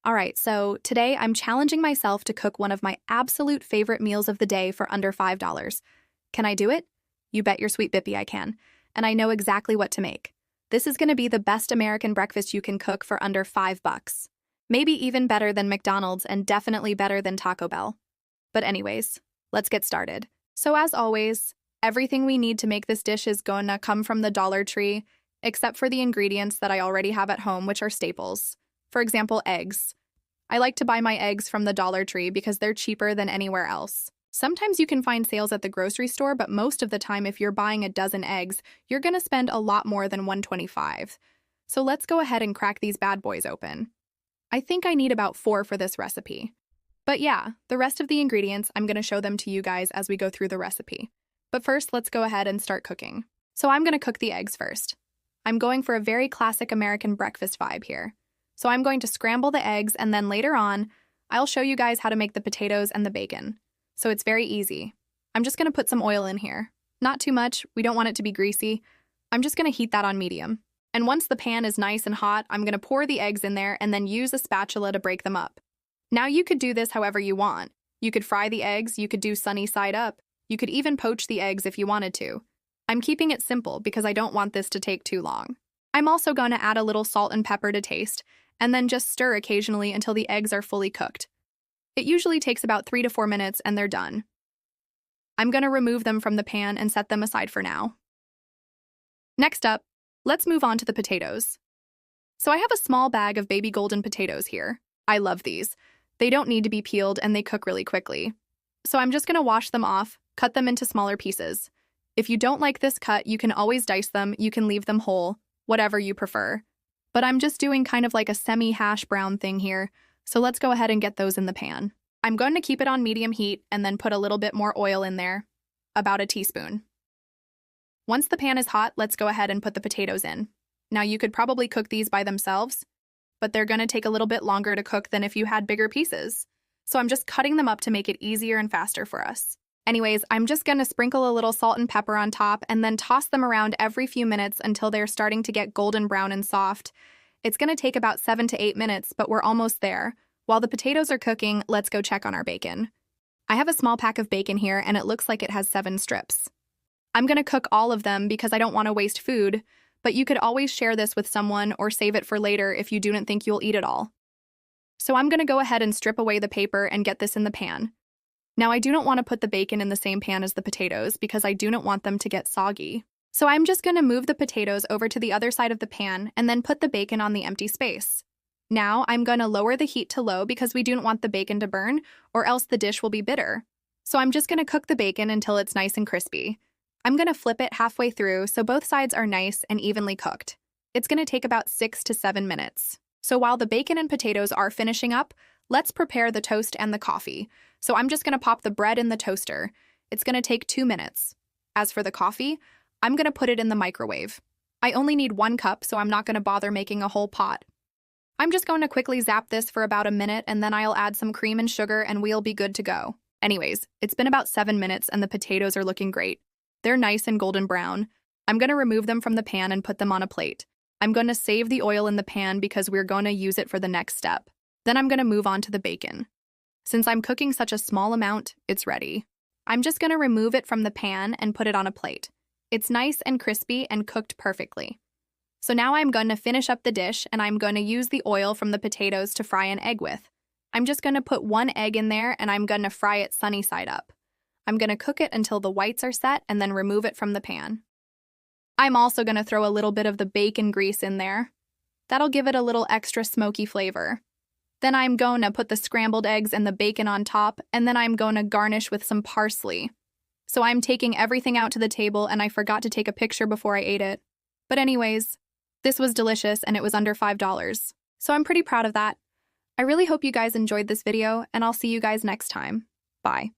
All right, so today I'm challenging myself to cook one of my absolute favorite meals of the day for under $5. Can I do it? You bet your sweet bippy I can. And I know exactly what to make. This is going to be the best American breakfast you can cook for under $5. Maybe even better than McDonald's and definitely better than Taco Bell. But anyways, let's get started. So as always, everything we need to make this dish is going to come from the Dollar Tree, except for the ingredients that I already have at home, which are staples. For example, eggs. I like to buy my eggs from the Dollar Tree because they're cheaper than anywhere else. Sometimes you can find sales at the grocery store, but most of the time if you're buying a dozen eggs, you're going to spend a lot more than $1.25. So let's go ahead and crack these bad boys open. I think I need about 4 for this recipe. But yeah, the rest of the ingredients, I'm going to show them to you guys as we go through the recipe. But first, let's go ahead and start cooking. So I'm going to cook the eggs first. I'm going for a very classic American breakfast vibe here. So I'm going to scramble the eggs, and then later on, I'll show you guys how to make the potatoes and the bacon. So it's very easy. I'm just going to put some oil in here. Not too much, we don't want it to be greasy. I'm just going to heat that on medium. And once the pan is nice and hot, I'm going to pour the eggs in there and then use a spatula to break them up. Now you could do this however you want. You could fry the eggs, you could do sunny side up. You could even poach the eggs if you wanted to. I'm keeping it simple because I don't want this to take too long. I'm also going to add a little salt and pepper to taste, and then just stir occasionally until the eggs are fully cooked. It usually takes about 3 to 4 minutes and they're done. I'm going to remove them from the pan and set them aside for now. Next up, let's move on to the potatoes. So I have a small bag of baby golden potatoes here. I love these. They don't need to be peeled and they cook really quickly. So I'm just going to wash them off, cut them into smaller pieces. If you don't like this cut, you can always dice them, you can leave them whole, whatever you prefer. But I'm just doing kind of like a semi-hash brown thing here, so let's go ahead and get those in the pan. I'm going to keep it on medium heat and then put a little bit more oil in there, about a teaspoon. Once the pan is hot, let's go ahead and put the potatoes in. Now you could probably cook these by themselves, but they're going to take a little bit longer to cook than if you had bigger pieces. So I'm just cutting them up to make it easier and faster for us. Anyways, I'm just going to sprinkle a little salt and pepper on top and then toss them around every few minutes until they're starting to get golden brown and soft. It's going to take about 7 to 8 minutes, but we're almost there. While the potatoes are cooking, let's go check on our bacon. I have a small pack of bacon here and it looks like it has 7 strips. I'm going to cook all of them because I don't want to waste food, but you could always share this with someone or save it for later if you didn't think you'll eat it all. So I'm going to go ahead and strip away the paper and get this in the pan. Now I do not want to put the bacon in the same pan as the potatoes because I do not want them to get soggy. So I'm just going to move the potatoes over to the other side of the pan and then put the bacon on the empty space. Now I'm going to lower the heat to low because we don't want the bacon to burn or else the dish will be bitter. So I'm just going to cook the bacon until it's nice and crispy. I'm going to flip it halfway through so both sides are nice and evenly cooked. It's going to take about 6 to 7 minutes. So while the bacon and potatoes are finishing up, let's prepare the toast and the coffee. So I'm just going to pop the bread in the toaster. It's going to take 2 minutes. As for the coffee, I'm going to put it in the microwave. I only need 1 cup, so I'm not going to bother making a whole pot. I'm just going to quickly zap this for about a minute, and then I'll add some cream and sugar, and we'll be good to go. Anyways, it's been about 7 minutes, and the potatoes are looking great. They're nice and golden brown. I'm going to remove them from the pan and put them on a plate. I'm going to save the oil in the pan because we're going to use it for the next step. Then I'm going to move on to the bacon. Since I'm cooking such a small amount, it's ready. I'm just going to remove it from the pan and put it on a plate. It's nice and crispy and cooked perfectly. So now I'm going to finish up the dish and I'm going to use the oil from the potatoes to fry an egg with. I'm just going to put 1 egg in there and I'm going to fry it sunny side up. I'm going to cook it until the whites are set and then remove it from the pan. I'm also going to throw a little bit of the bacon grease in there. That'll give it a little extra smoky flavor. Then I'm going to put the scrambled eggs and the bacon on top, and then I'm going to garnish with some parsley. So I'm taking everything out to the table, and I forgot to take a picture before I ate it. But anyways, this was delicious, and it was under $5. So I'm pretty proud of that. I really hope you guys enjoyed this video, and I'll see you guys next time. Bye.